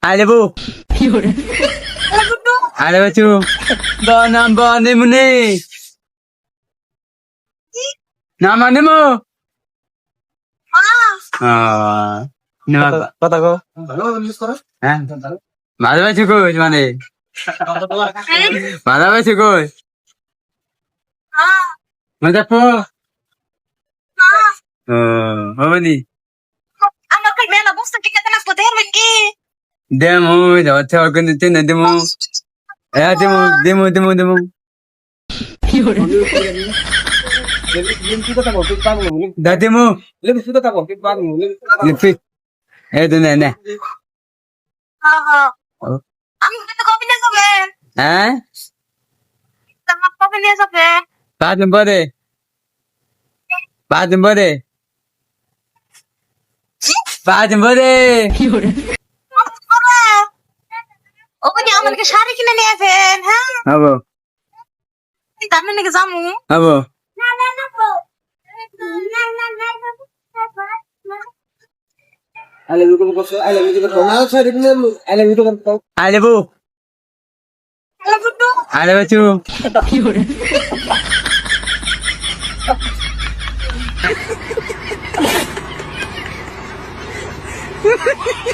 আরে বউ আরে বাচু নাম বনে মুনি নাম মানে মো কথা কো হ্যাঁ ভালো বাচু কই মানে ভালো বাচু কই মজা পো হবনি demo da wata wakil tana demo ya demo da demo lipi itu nene eh patin bode ওখানে আমাকে শাড়ি কিনে নিয়ে আসেন হ্যাঁ habo তার নাকি জামু habo আলে বিকো কো আলে বিকো কো না সারি নে আলে বিকো কো ale bu hello Guddu ale bachu Ha ha ha!